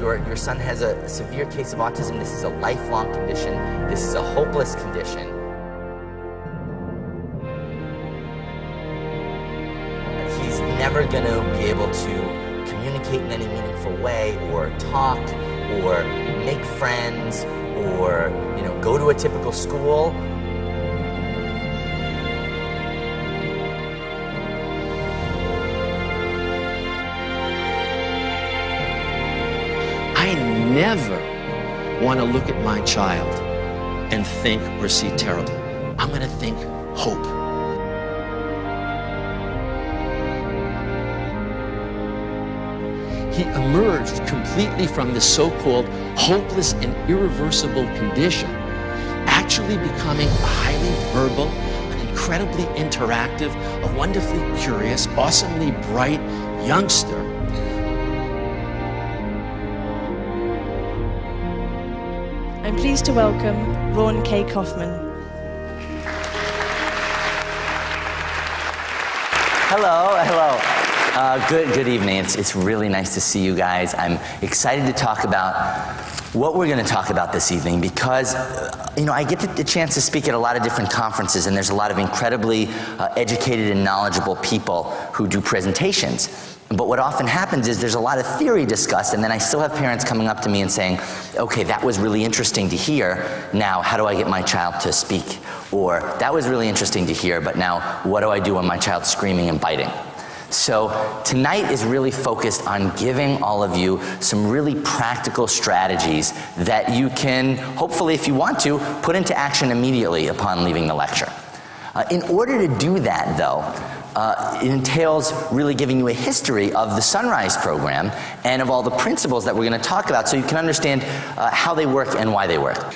your son has a severe case of autism. This is a lifelong condition. This is a hopeless condition. He's never going to be able to communicate in any meaningful way, or talk, or make friends, or go to a typical school. I never want to look at my child and think or see terrible. I'm going to think hope. He emerged completely from this so-called hopeless and irreversible condition, actually becoming a highly verbal, an incredibly interactive, a wonderfully curious, awesomely bright youngster. I'm pleased to welcome Ron K. Kaufman. Hello. Good evening. It's really nice to see you guys. I'm excited to talk about what we're going to talk about this evening because, I get the chance to speak at a lot of different conferences, and there's a lot of incredibly educated and knowledgeable people who do presentations. But what often happens is there's a lot of theory discussed, and then I still have parents coming up to me and saying, okay, that was really interesting to hear. Now, how do I get my child to speak? Or, that was really interesting to hear, but now, what do I do when my child's screaming and biting? So tonight is really focused on giving all of you some really practical strategies that you can, hopefully if you want to, put into action immediately upon leaving the lecture. In order to do that, though, it entails really giving you a history of the Sunrise program and of all the principles that we're going to talk about so you can understand how they work and why they work.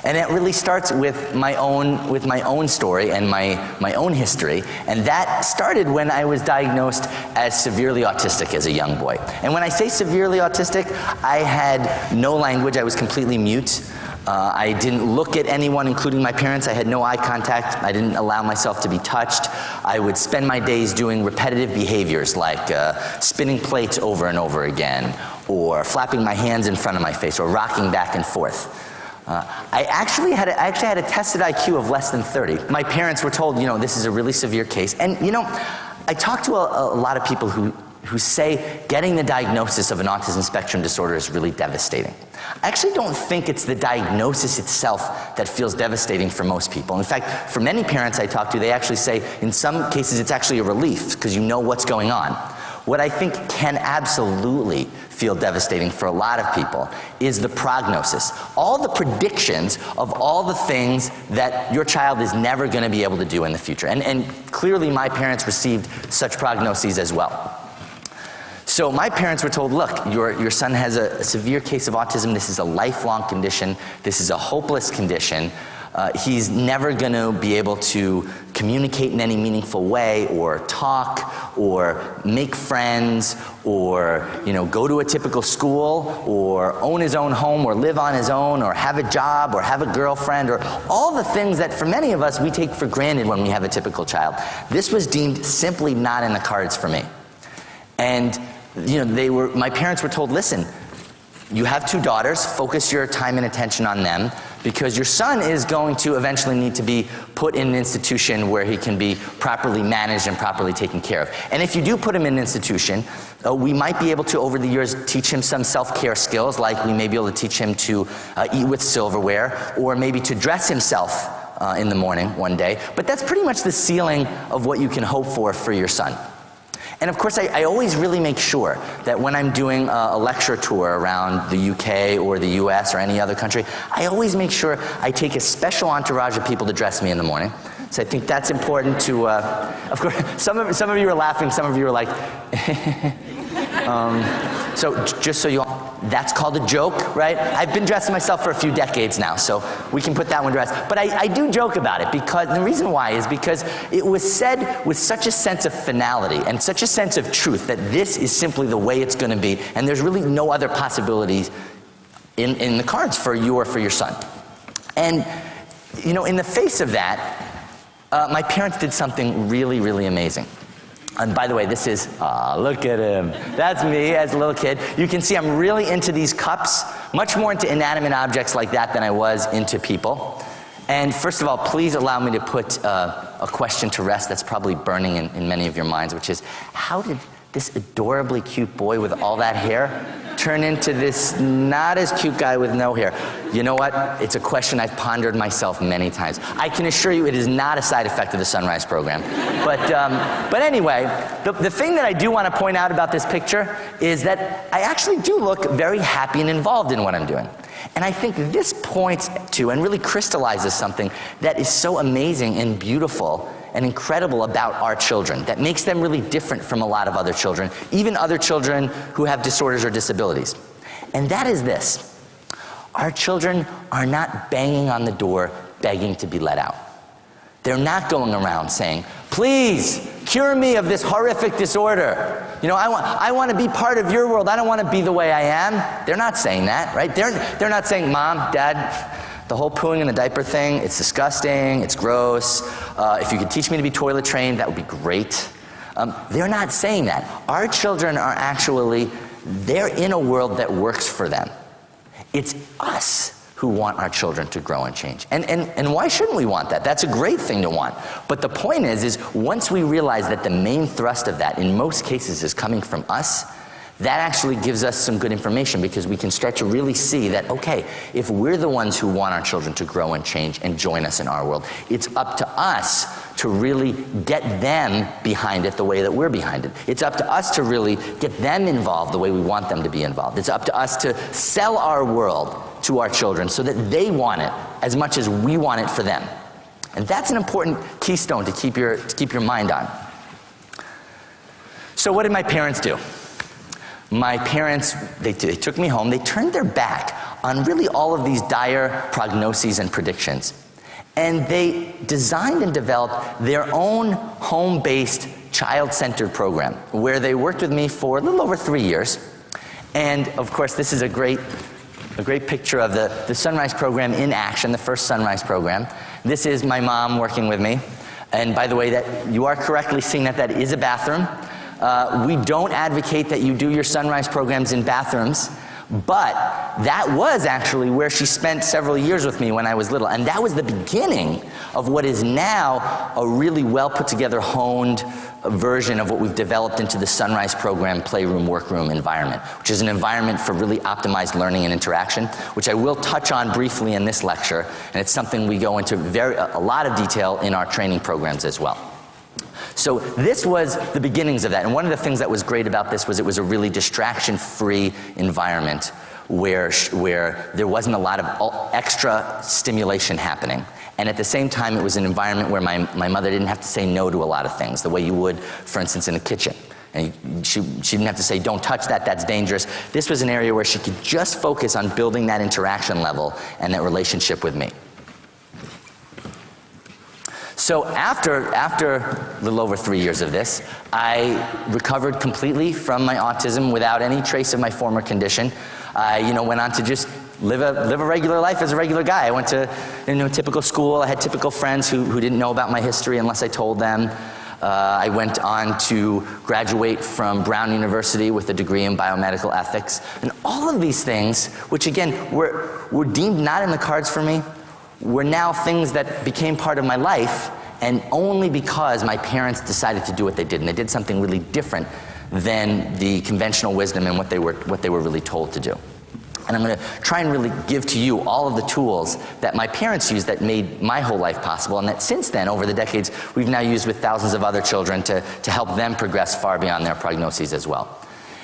And it really starts with my own story and my own history, and that started when I was diagnosed as severely autistic as a young boy. And when I say severely autistic, I had no language. I was completely mute. I didn't look at anyone, including my parents. I had no eye contact. I didn't allow myself to be touched. I would spend my days doing repetitive behaviors like spinning plates over and over again, or flapping my hands in front of my face, or rocking back and forth. I actually had a tested IQ of less than 30. My parents were told, this is a really severe case. And, I talked to a lot of people who say getting the diagnosis of an autism spectrum disorder is really devastating. I actually don't think it's the diagnosis itself that feels devastating for most people. In fact, for many parents I talk to, they actually say in some cases it's actually a relief because you know what's going on. What I think can absolutely feel devastating for a lot of people is the prognosis. All the predictions of all the things that your child is never going to be able to do in the future. And clearly my parents received such prognoses as well. So my parents were told, look, your son has a severe case of autism. This is a lifelong condition. This is a hopeless condition. He's never going to be able to communicate in any meaningful way, or talk, or make friends, or go to a typical school, or own his own home, or live on his own, or have a job, or have a girlfriend, or all the things that for many of us we take for granted when we have a typical child. This was deemed simply not in the cards for me. And my parents were told, listen, you have 2 daughters, focus your time and attention on them, because your son is going to eventually need to be put in an institution where he can be properly managed and properly taken care of. And if you do put him in an institution, we might be able to, over the years, teach him some self-care skills, like we may be able to teach him to eat with silverware, or maybe to dress himself in the morning one day. But that's pretty much the ceiling of what you can hope for your son. And of course, I always really make sure that when I'm doing a lecture tour around the UK or the US or any other country, I always make sure I take a special entourage of people to dress me in the morning. So I think that's important to, of course, some of you are laughing, some of you are like, so just so you all, that's called a joke, right? I've been dressing myself for a few decades now, so we can put that one to rest. But I do joke about it, because the reason why is because it was said with such a sense of finality and such a sense of truth that this is simply the way it's going to be, and there's really no other possibilities in the cards for you or for your son. And, in the face of that, my parents did something really, really amazing. And by the way, this is, look at him. That's me as a little kid. You can see I'm really into these cups, much more into inanimate objects like that than I was into people. And first of all, please allow me to put a question to rest that's probably burning in many of your minds, which is, how did this adorably cute boy with all that hair turn into this not as cute guy with no hair? You know what? It's a question I've pondered myself many times. I can assure you it is not a side effect of the Sunrise program. But anyway, the thing that I do want to point out about this picture is that I actually do look very happy and involved in what I'm doing. And I think this points to and really crystallizes something that is so amazing and beautiful and incredible about our children, that makes them really different from a lot of other children, even other children who have disorders or disabilities. And that is this: our children are not banging on the door begging to be let out. They're not going around saying, please cure me of this horrific disorder. You know, I want to be part of your world. I don't want to be the way I am. They're not saying that, right? They're not saying, Mom, Dad, the whole pooing in the diaper thing, it's disgusting, it's gross. If you could teach me to be toilet trained, that would be great. They're not saying that. Our children are actually, they're in a world that works for them. It's us who want our children to grow and change. And why shouldn't we want that? That's a great thing to want. But the point is once we realize that the main thrust of that, in most cases, is coming from us, that actually gives us some good information, because we can start to really see that, okay, if we're the ones who want our children to grow and change and join us in our world, it's up to us to really get them behind it the way that we're behind it. It's up to us to really get them involved the way we want them to be involved. It's up to us to sell our world to our children so that they want it as much as we want it for them. And that's an important keystone to keep your mind on. So what did my parents do? My parents, they took me home. They turned their back on really all of these dire prognoses and predictions. And they designed and developed their own home-based, child-centered program, where they worked with me for a little over 3 years. And of course, this is a great picture of the Sunrise program in action, the first Sunrise program. This is my mom working with me. And by the way, that you are correctly seeing that is a bathroom. We don't advocate that you do your Sunrise programs in bathrooms, but that was actually where she spent several years with me when I was little. And that was the beginning of what is now a really well put together, honed version of what we've developed into the Sunrise program playroom, workroom environment, which is an environment for really optimized learning and interaction, which I will touch on briefly in this lecture. And it's something we go into a lot of detail in our training programs as well. So this was the beginnings of that. And one of the things that was great about this was it was a really distraction-free environment where there wasn't a lot of extra stimulation happening. And at the same time, it was an environment where my mother didn't have to say no to a lot of things, the way you would, for instance, in a kitchen. And she didn't have to say, don't touch that, that's dangerous. This was an area where she could just focus on building that interaction level and that relationship with me. So after a little over 3 years of this, I recovered completely from my autism without any trace of my former condition. I went on to just live a regular life as a regular guy. I went to typical school. I had typical friends who didn't know about my history unless I told them. I went on to graduate from Brown University with a degree in biomedical ethics. And all of these things, which again were deemed not in the cards for me, were now things that became part of my life, and only because my parents decided to do what they did. And they did something really different than the conventional wisdom and what they were really told to do. And I'm going to try and really give to you all of the tools that my parents used that made my whole life possible, and that since then, over the decades, we've now used with thousands of other children to help them progress far beyond their prognoses as well.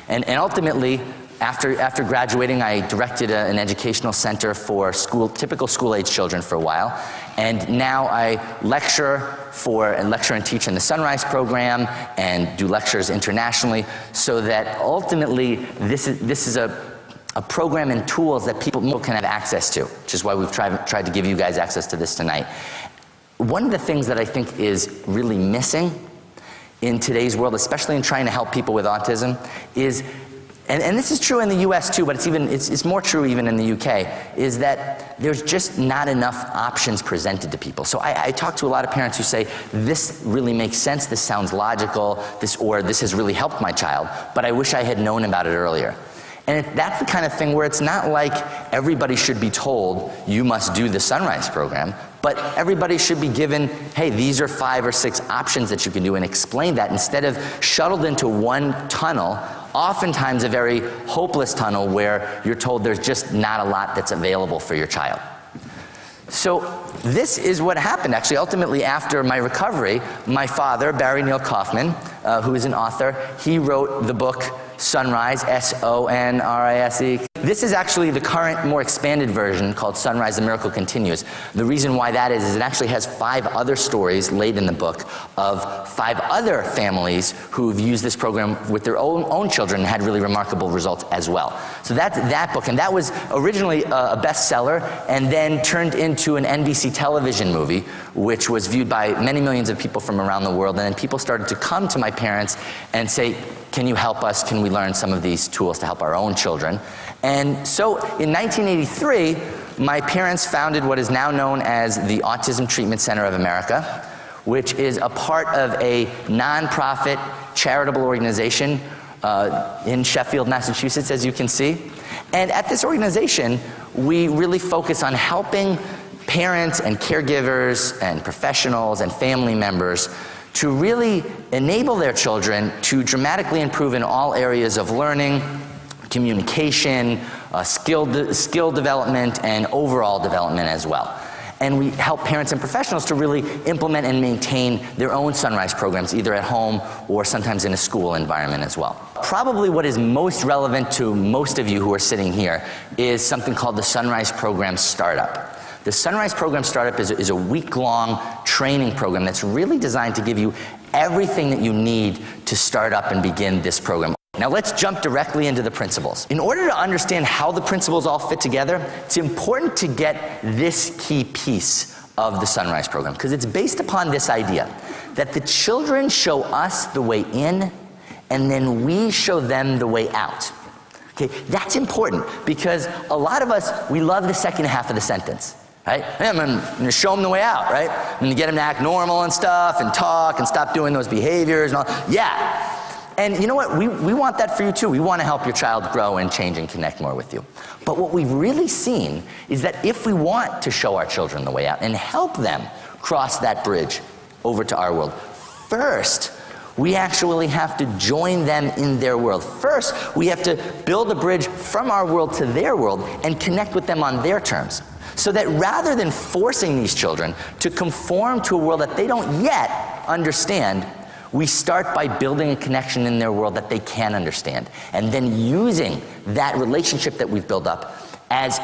And ultimately, after graduating, I directed an educational center for typical school-age children for a while. And now I lecture and teach in the Sunrise program and do lectures internationally, so that ultimately this is a program and tools that people can have access to, which is why we've tried to give you guys access to this tonight. One of the things that I think is really missing in today's world, especially in trying to help people with autism, is and this is true in the US too, but it's more true even in the UK, is that there's just not enough options presented to people. So I talk to a lot of parents who say, this really makes sense, this sounds logical, this has really helped my child, but I wish I had known about it earlier. And that's the kind of thing where it's not like everybody should be told, you must do the Sunrise program, but everybody should be given, hey, these are 5 or 6 options that you can do, and explain that instead of shuttled into one tunnel, oftentimes a very hopeless tunnel where you're told there's just not a lot that's available for your child. So this is what happened actually. Ultimately, after my recovery, my father, Barry Neil Kaufman, who is an author, he wrote the book Sunrise, S-O-N-R-I-S-E. This is actually the current, more expanded version called Sunrise, The Miracle Continues. The reason why that is it actually has 5 other stories laid in the book of 5 other families who've used this program with their own children and had really remarkable results as well. So that's that book, and that was originally a bestseller and then turned into an NBC television movie, which was viewed by many millions of people from around the world, and then people started to come to my parents and say, can you help us? Can we learn some of these tools to help our own children? And so in 1983, my parents founded what is now known as the Autism Treatment Center of America, which is a part of a nonprofit charitable organization in Sheffield, Massachusetts, as you can see. And at this organization, we really focus on helping parents and caregivers and professionals and family members to really enable their children to dramatically improve in all areas of learning, communication, skill development, and overall development as well. And we help parents and professionals to really implement and maintain their own Sunrise programs, either at home or sometimes in a school environment as well. Probably what is most relevant to most of you who are sitting here is something called the Sunrise Program Startup. The Sunrise Program Startup is a week-long training program that's really designed to give you everything that you need to start up and begin this program. Now let's jump directly into the principles. In order to understand how the principles all fit together, it's important to get this key piece of the Sunrise program, because it's based upon this idea that the children show us the way in, and then we show them the way out. Okay, that's important, because a lot of us, we love the second half of the sentence. Right? I'm going to show them the way out, right? I'm going to get them to act normal and stuff and talk and stop doing those behaviors and all. Yeah. And you know what? We want that for you too. We want to help your child grow and change and connect more with you. But what we've really seen is that if we want to show our children the way out and help them cross that bridge over to our world, first, we actually have to join them in their world. First, we have to build a bridge from our world to their world and connect with them on their terms. So that rather than forcing these children to conform to a world that they don't yet understand, we start by building a connection in their world that they can understand, and then using that relationship that we've built up as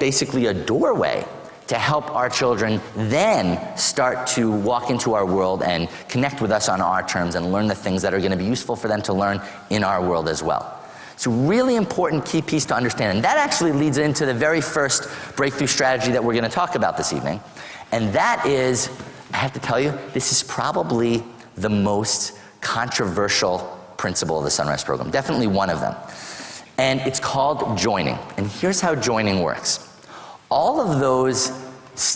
basically a doorway to help our children then start to walk into our world and connect with us on our terms and learn the things that are going to be useful for them to learn in our world as well. It's a really important key piece to understand, and that actually leads into the very first breakthrough strategy that we're going to talk about this evening. And that is, I have to tell you, this is probably the most controversial principle of the Sunrise program, definitely one of them. And it's called joining. And here's how joining works. All of those,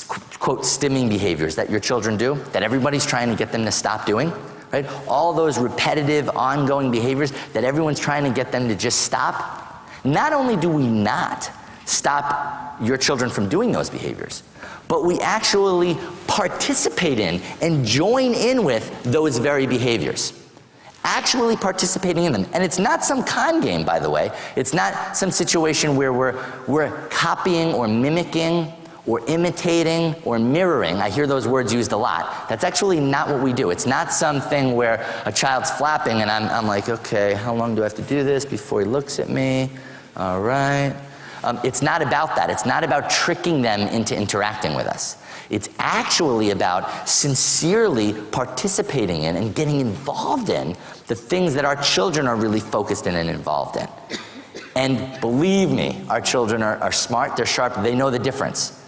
quote, stimming behaviors that your children do, that everybody's trying to get them to stop doing, right? All those repetitive, ongoing behaviors that everyone's trying to get them to just stop. Not only do we not stop your children from doing those behaviors, but we actually participate in and join in with those very behaviors. Actually participating in them. And it's not some con game, by the way. It's not some situation where we're copying or mimicking or imitating or mirroring. I hear those words used a lot. That's actually not what we do. It's not something where a child's flapping and I'm like, okay, how long do I have to do this before he looks at me? All right. It's not about that. It's not about tricking them into interacting with us. It's actually about sincerely participating in and getting involved in the things that our children are really focused in and involved in. And believe me, our children are smart, they're sharp, they know the difference.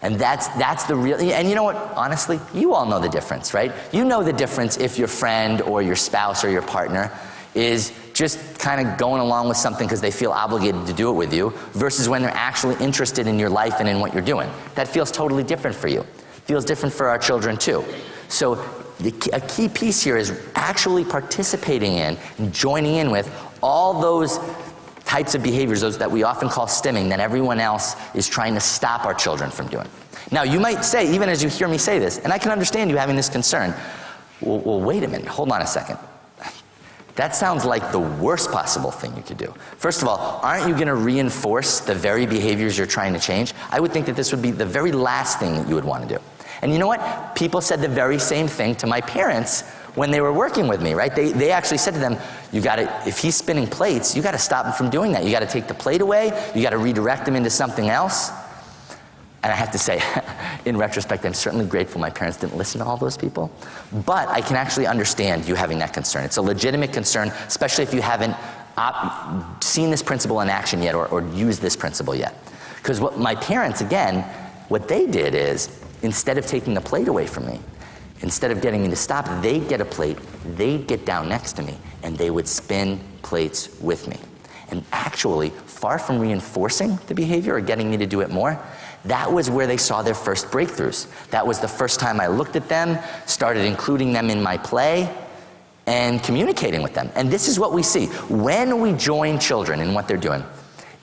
And that's the real, and you know what, honestly, you all know the difference, right? You know the difference if your friend or your spouse or your partner is just kind of going along with something because they feel obligated to do it with you, versus when they're actually interested in your life and in what you're doing. That feels totally different for you. Feels different for our children too. So a key piece here is actually participating in and joining in with all those types of behaviors, those that we often call stimming, that everyone else is trying to stop our children from doing. Now, you might say, even as you hear me say this, and I can understand you having this concern, well, wait a minute, hold on a second. That sounds like the worst possible thing you could do. First of all, aren't you going to reinforce the very behaviors you're trying to change? I would think that this would be the very last thing that you would want to do. And you know what? People said the very same thing to my parents when they were working with me, right? They actually said to them, if he's spinning plates, you got to stop him from doing that. You got to take the plate away. You got to redirect him into something else. And I have to say, in retrospect, I'm certainly grateful my parents didn't listen to all those people. But I can actually understand you having that concern. It's a legitimate concern, especially if you haven't seen this principle in action yet or used this principle yet. Because what my parents, again, what they did is, instead of taking the plate away from me, instead of getting me to stop, they'd get a plate, they'd get down next to me, and they would spin plates with me. And actually, far from reinforcing the behavior or getting me to do it more, that was where they saw their first breakthroughs. That was the first time I looked at them, started including them in my play, and communicating with them. And this is what we see. When we join children in what they're doing,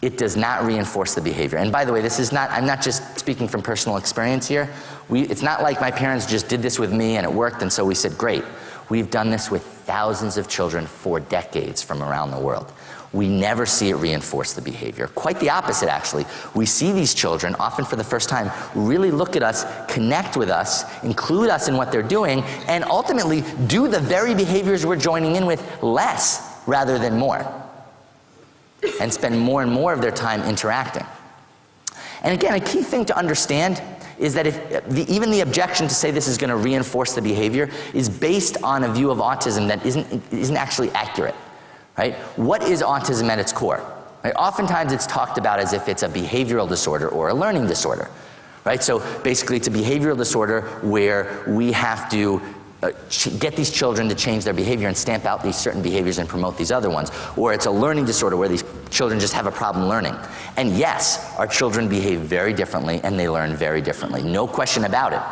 it does not reinforce the behavior. And by the way, I'm not just speaking from personal experience here. It's not like my parents just did this with me and it worked and so we said, great. We've done this with thousands of children for decades from around the world. We never see it reinforce the behavior. Quite the opposite, actually. We see these children, often for the first time, really look at us, connect with us, include us in what they're doing, and ultimately do the very behaviors we're joining in with less rather than more, and spend more and more of their time interacting. And again, a key thing to understand is that even the objection to say this is going to reinforce the behavior is based on a view of autism that isn't actually accurate. Right? What is autism at its core? Right? Oftentimes it's talked about as if it's a behavioral disorder or a learning disorder. Right? So basically it's a behavioral disorder where we have to get these children to change their behavior and stamp out these certain behaviors and promote these other ones. Or it's a learning disorder where these children just have a problem learning. And yes, our children behave very differently and they learn very differently. No question about it.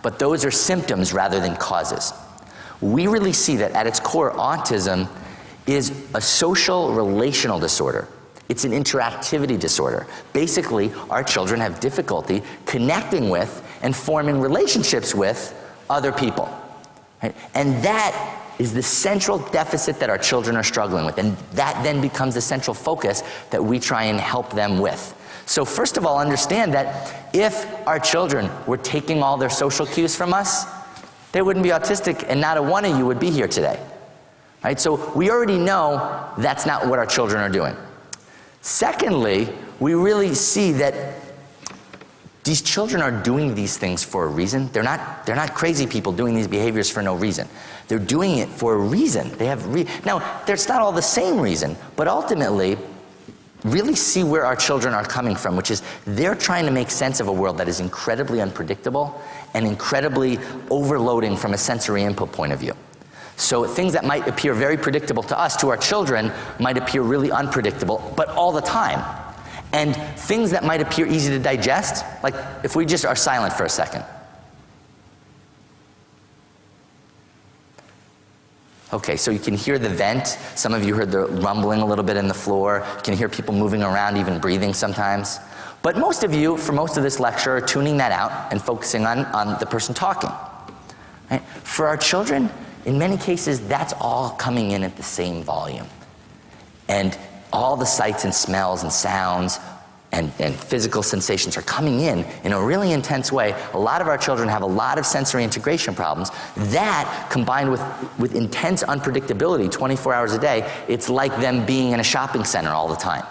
But those are symptoms rather than causes. We really see that at its core, autism is a social relational disorder. It's an interactivity disorder. Basically, our children have difficulty connecting with and forming relationships with other people. Right? And that is the central deficit that our children are struggling with. And that then becomes the central focus that we try and help them with. So first of all, understand that if our children were taking all their social cues from us, they wouldn't be autistic and not a one of you would be here today. Right? So we already know that's not what our children are doing. Secondly, we really see that these children are doing these things for a reason. They're not crazy people doing these behaviors for no reason. They're doing it for a reason. Now, it's not all the same reason, but ultimately, really see where our children are coming from, which is they're trying to make sense of a world that is incredibly unpredictable and incredibly overloading from a sensory input point of view. So things that might appear very predictable to us, to our children, might appear really unpredictable, but all the time. And things that might appear easy to digest, like if we just are silent for a second. Okay, so you can hear the vent. Some of you heard the rumbling a little bit in the floor. You can hear people moving around, even breathing sometimes. But most of you, for most of this lecture, are tuning that out and focusing on the person talking. Right? For our children, in many cases, that's all coming in at the same volume. And all the sights and smells and sounds and physical sensations are coming in a really intense way. A lot of our children have a lot of sensory integration problems. That, combined with intense unpredictability 24 hours a day, it's like them being in a shopping center all the time.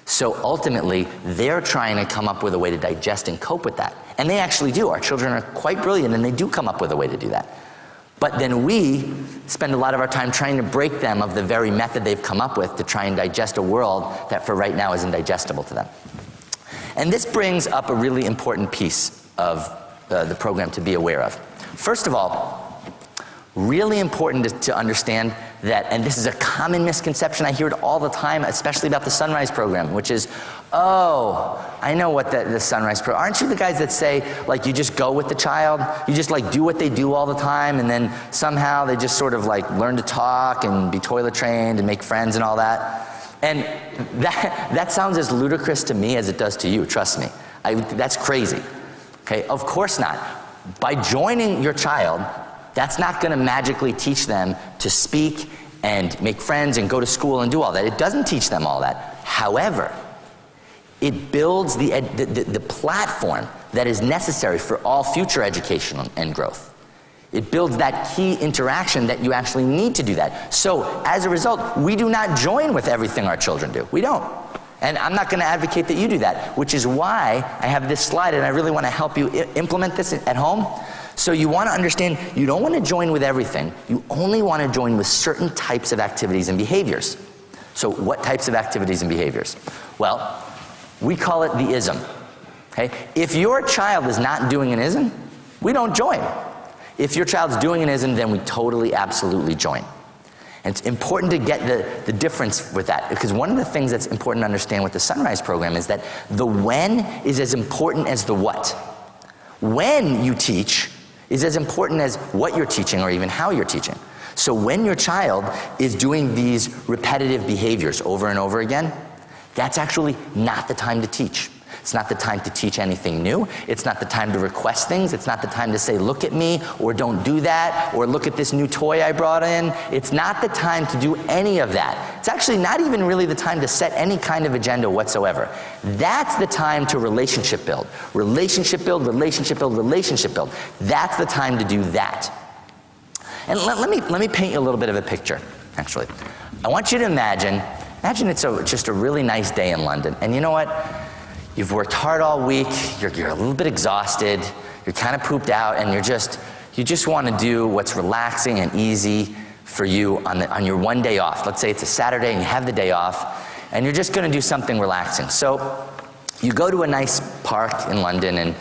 So ultimately, they're trying to come up with a way to digest and cope with that. And they actually do. Our children are quite brilliant and they do come up with a way to do that. But then we spend a lot of our time trying to break them of the very method they've come up with to try and digest a world that for right now is indigestible to them. And this brings up a really important piece of the program to be aware of. First of all, really important to understand that, and this is a common misconception, I hear it all the time, especially about the Sunrise program, which is, oh, I know what the Sunrise program, aren't you the guys that say, like, you just go with the child, you just like do what they do all the time, and then somehow they just sort of like learn to talk and be toilet trained and make friends and all that? And that sounds as ludicrous to me as it does to you, trust me. That's crazy, okay? Of course not. By joining your child, that's not going to magically teach them to speak and make friends and go to school and do all that. It doesn't teach them all that. However, it builds the platform that is necessary for all future education and growth. It builds that key interaction that you actually need to do that. So, as a result, we do not join with everything our children do. We don't. And I'm not going to advocate that you do that, which is why I have this slide, and I really want to help you implement this at home. So you want to understand, you don't want to join with everything. You only want to join with certain types of activities and behaviors. So what types of activities and behaviors? Well, we call it the ism. Okay? If your child is not doing an ism, we don't join. If your child's doing an ism, then we totally, absolutely join. And it's important to get the difference with that, because one of the things that's important to understand with the Sunrise program is that the when is as important as the what. When you teach is as important as what you're teaching or even how you're teaching. So when your child is doing these repetitive behaviors over and over again, that's actually not the time to teach. It's not the time to teach anything new. It's not the time to request things. It's not the time to say, look at me, or don't do that, or look at this new toy I brought in. It's not the time to do any of that. It's actually not even really the time to set any kind of agenda whatsoever. That's the time to relationship build. Relationship build, relationship build, relationship build. That's the time to do that. And let me paint you a little bit of a picture, actually. I want you to imagine it's just a really nice day in London. And you know what? You've worked hard all week, you're a little bit exhausted, you're kind of pooped out, and you just want to do what's relaxing and easy for you on your one day off. Let's say it's a Saturday and you have the day off, and you're just going to do something relaxing. So you go to a nice park in London, and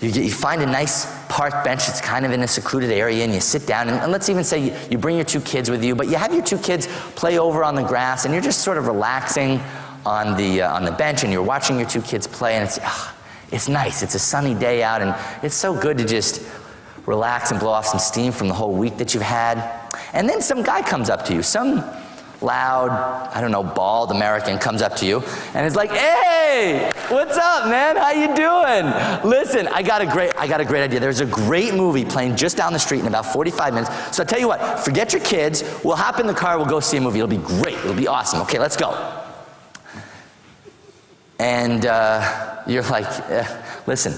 you find a nice park bench that's kind of in a secluded area, and you sit down, and let's even say you bring your two kids with you, but you have your two kids play over on the grass, and you're just sort of relaxing on the bench, and you're watching your two kids play, and it's nice. It's a sunny day out, and it's so good to just relax and blow off some steam from the whole week that you've had. And then some guy comes up to you, some loud, I don't know, bald American comes up to you, and is like, hey, what's up, man? How you doing? Listen, I got a great idea. There's a great movie playing just down the street in about 45 minutes. So I'll tell you what, forget your kids. We'll hop in the car. We'll go see a movie. It'll be great. It'll be awesome. Okay, let's go. And you're like, listen,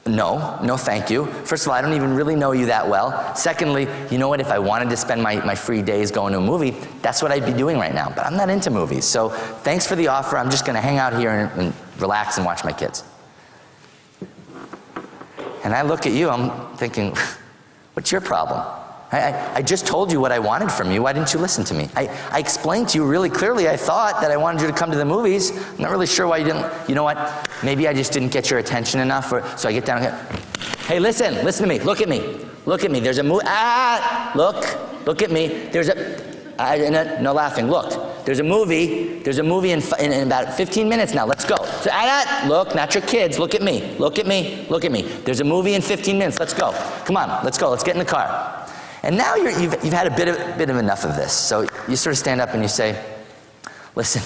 no, thank you. First of all, I don't even really know you that well. Secondly, you know what? If I wanted to spend my free days going to a movie, that's what I'd be doing right now. But I'm not into movies. So thanks for the offer. I'm just going to hang out here and relax and watch my kids. And I look at you, I'm thinking, what's your problem? I just told you what I wanted from you. Why didn't you listen to me? I explained to you really clearly, I thought, that I wanted you to come to the movies. I'm not really sure why you didn't. You know what? Maybe I just didn't get your attention enough. So I get down here. Hey, listen to me. Look at me. There's a movie. Look at me. There's a, no laughing. Look, there's a movie in about 15 minutes now. Let's go. So, look, not your kids. Look at me. There's a movie in 15 minutes. Let's go. Come on, let's go. Let's get in the car. And now you've had a bit of enough of this. So you sort of stand up and you say, listen,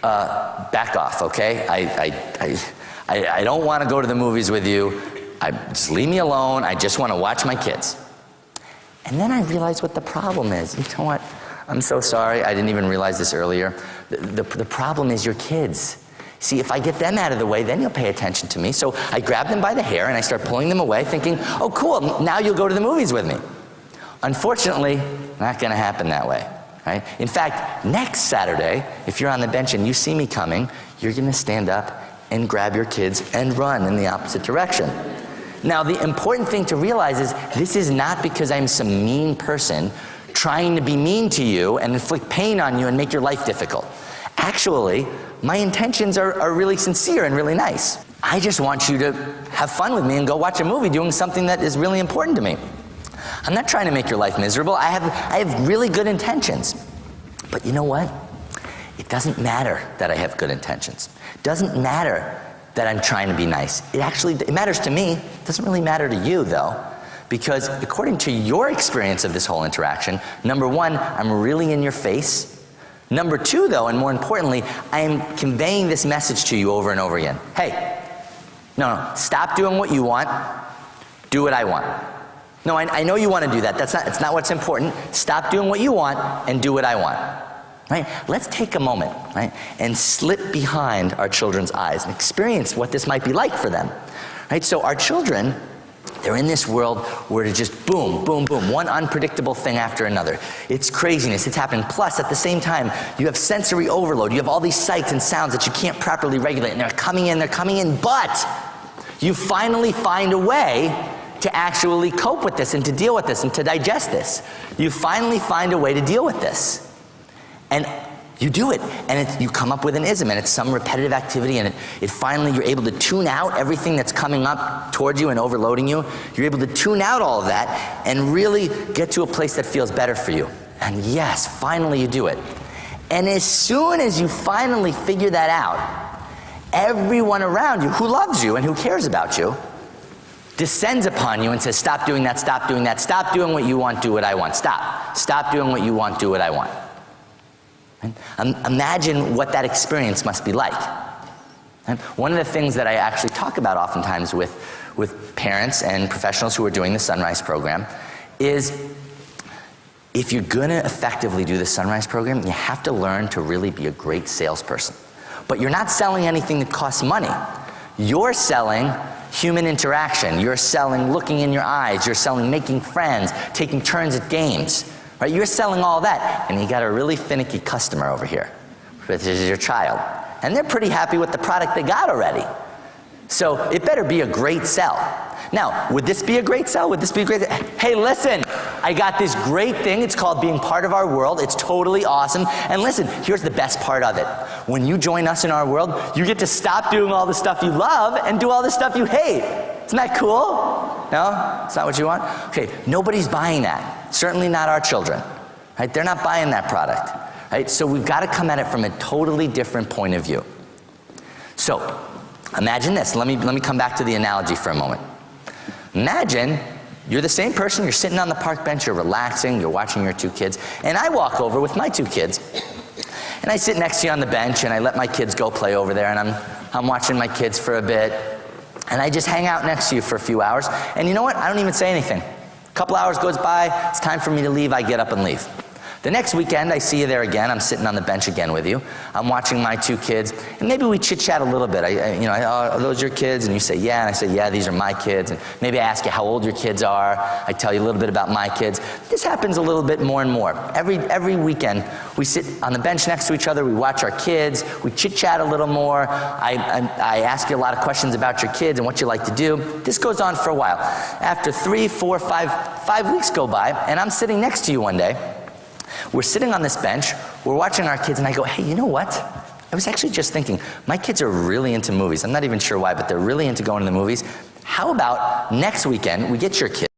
back off, okay? I don't want to go to the movies with you. Just leave me alone. I just want to watch my kids. And then I realize what the problem is. You know what? I'm so sorry. I didn't even realize this earlier. The problem is your kids. See, if I get them out of the way, then you'll pay attention to me. So I grab them by the hair and I start pulling them away, thinking, oh, cool, now you'll go to the movies with me. Unfortunately, not going to happen that way, right? In fact, next Saturday, if you're on the bench and you see me coming, you're going to stand up and grab your kids and run in the opposite direction. Now, the important thing to realize is this is not because I'm some mean person trying to be mean to you and inflict pain on you and make your life difficult. Actually, my intentions are really sincere and really nice. I just want you to have fun with me and go watch a movie doing something that is really important to me. I'm not trying to make your life miserable. I have really good intentions. But you know what? It doesn't matter that I have good intentions. It doesn't matter that I'm trying to be nice. It matters to me. It doesn't really matter to you, though, because according to your experience of this whole interaction, number one, I'm really in your face. Number two, though, and more importantly, I am conveying this message to you over and over again. Hey, no, stop doing what you want. Do what I want. No, I know you want to do that. It's not what's important. Stop doing what you want and do what I want. Right? Let's take a moment, right, and slip behind our children's eyes and experience what this might be like for them. Right? So our children, they're in this world where it's just boom, boom, boom, one unpredictable thing after another. It's craziness. It's happening. Plus, at the same time, you have sensory overload. You have all these sights and sounds that you can't properly regulate, and they're coming in, but you finally find a way to actually cope with this and to deal with this and to digest this. You finally find a way to deal with this. And you do it, and you come up with an ism, and it's some repetitive activity, and it finally, you're able to tune out everything that's coming up towards you and overloading you. You're able to tune out all of that and really get to a place that feels better for you. And yes, finally you do it. And as soon as you finally figure that out, everyone around you who loves you and who cares about you descends upon you and says, stop doing that, stop doing that, stop doing what you want, do what I want. Stop doing what you want, do what I want. Imagine what that experience must be like. And one of the things that I actually talk about oftentimes with parents and professionals who are doing the Sunrise program is if you're going to effectively do the Sunrise program, you have to learn to really be a great salesperson. But you're not selling anything that costs money. You're selling human interaction. You're selling looking in your eyes. You're selling making friends, taking turns at games. Right? You're selling all that, and you got a really finicky customer over here, which is your child. And they're pretty happy with the product they got already. So it better be a great sell. Now, would this be a great sell? Would this be a great sell? Hey, listen, I got this great thing. It's called being part of our world. It's totally awesome. And listen, here's the best part of it. When you join us in our world, you get to stop doing all the stuff you love and do all the stuff you hate. Isn't that cool? No? It's not what you want? Okay, nobody's buying that. Certainly not our children. Right? They're not buying that product. Right? So we've got to come at it from a totally different point of view. So, imagine this. Let me come back to the analogy for a moment. Imagine you're the same person, you're sitting on the park bench, you're relaxing, you're watching your two kids, and I walk over with my two kids, and I sit next to you on the bench, and I let my kids go play over there, and I'm watching my kids for a bit, and I just hang out next to you for a few hours, and you know what? I don't even say anything. A couple hours goes by, it's time for me to leave, I get up and leave. The next weekend, I see you there again. I'm sitting on the bench again with you. I'm watching my two kids, and maybe we chit-chat a little bit. Are those your kids? And you say, yeah. And I say, yeah, these are my kids. And maybe I ask you how old your kids are. I tell you a little bit about my kids. This happens a little bit more and more. Every weekend, we sit on the bench next to each other. We watch our kids. We chit-chat a little more. I ask you a lot of questions about your kids and what you like to do. This goes on for a while. After 3, 4, 5 weeks go by, and I'm sitting next to you one day. We're sitting on this bench, we're watching our kids, and I go, hey, you know what? I was actually just thinking, my kids are really into movies. I'm not even sure why, but they're really into going to the movies. How about next weekend, we get your kids